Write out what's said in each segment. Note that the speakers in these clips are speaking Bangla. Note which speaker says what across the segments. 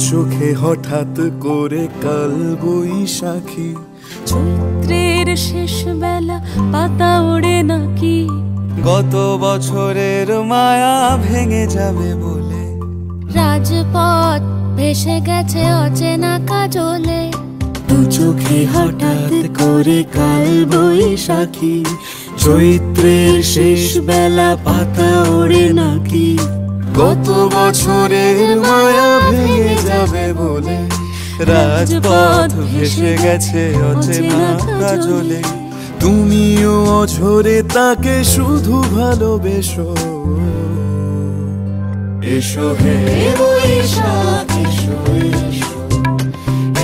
Speaker 1: চোখে হঠাৎ করে কাল বৈশাখী,
Speaker 2: চৈত্রের শেষ বেলা পাতা ওড়ে নাকি,
Speaker 3: গত বছরের মায়া ভেঙে যাবে বলে,
Speaker 2: রাজপথ ভেসে গেছে অচেনা কাজলে,
Speaker 1: দু চোখে হঠাৎ করে কাল বৈশাখী, চৈত্রের শেষ বেলা পাতা ওড়ে নাকি, গত বছরের মায়া ভেঙে যাবে বলে,
Speaker 3: রাজপথ ভেসে গেছে অচেনা কাজলে।
Speaker 1: তুমিও অঝরে তাকে শুধু ভালোবেসো। এসো হে বৈশাখ এসো এসো,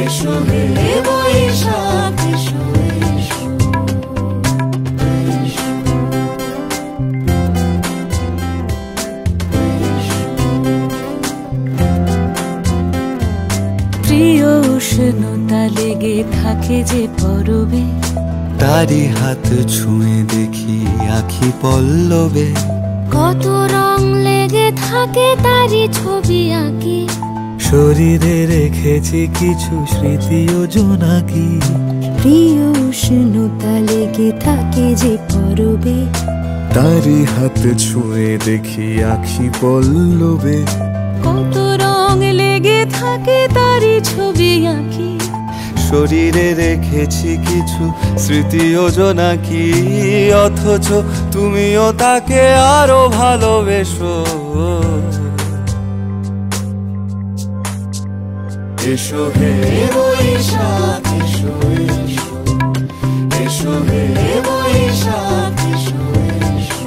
Speaker 1: এসো হে বৈশাখ এসো এসো, এসো।
Speaker 2: প্রিয় উষ্ণতা লেগে থাকে যে পরবে,
Speaker 3: তারি হাত ছুঁয়ে দেখি আখি পল্লবে,
Speaker 2: কত রং লেগে থাকে তারই ছবি আঁকি,
Speaker 3: শরীরে রেখেছি কিছু স্মৃতি ও জোনাকি,
Speaker 2: প্রিয় উষ্ণতা লেগে থাকে যে পরবে,
Speaker 1: তারি হাত ছুঁয়ে দেখি আখি পল্লবে,
Speaker 2: কত রং লেগে থাকে তারই ছবি আঁকি,
Speaker 3: শরীরে রেখেছি কিছু স্মৃতি ও জোনাকি, অথচ তুমিও তাকে আরো ভালোবেসো।
Speaker 1: এসো হে বৈশাখ এসো এসো, এসো হে বৈশাখ এসো এসো।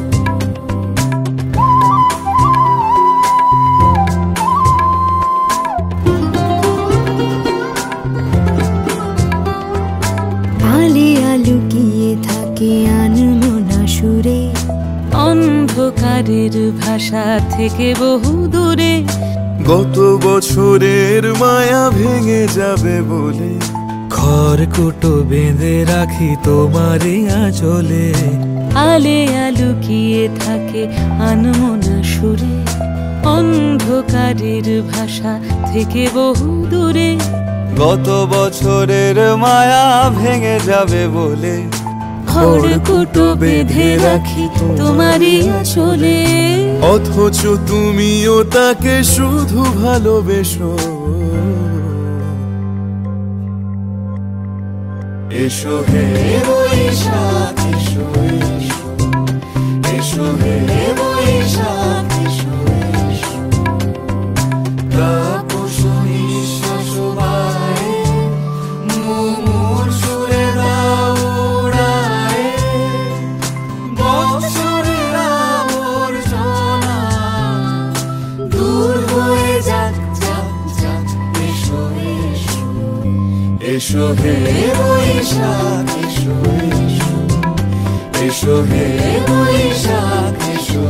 Speaker 2: আলিয়া লুকিয়ে থাকে আনমনা সুরে, অন্ধকারের ভাষা থেকে বহু দূরে,
Speaker 1: গত বছরের মায়া ভেঙে যাবে বলে,
Speaker 3: খড়কুটো বেঁধে রাখি তোমারই আঁচলে,
Speaker 2: আলিয়া লুকিয়ে থাকে আনমনা সুরে, অন্ধকারের ভাষা থেকে বহু দূরে,
Speaker 3: গত বছরের মায়া ভেঙে যাবে বলে,
Speaker 2: খড়কুটো বেঁধে রাখি তোমারই আঁচলে,
Speaker 1: অথচ তুমিও তাকে শুধু ভালোবেসো। এসো হে বৈশাখ এসো এসো, এসো হে বৈশাখ এসো এসো। তাপস নিঃশ্বাস বায়ে, মুমুর সুরে দাও উড়ায়ে, বৎসরের আবর্জনা দূর হয়ে যাক যাক যাক। এসো এসো, এসো হে বৈশাখ এসো এসো, এসো হে বৈশাখ এসো।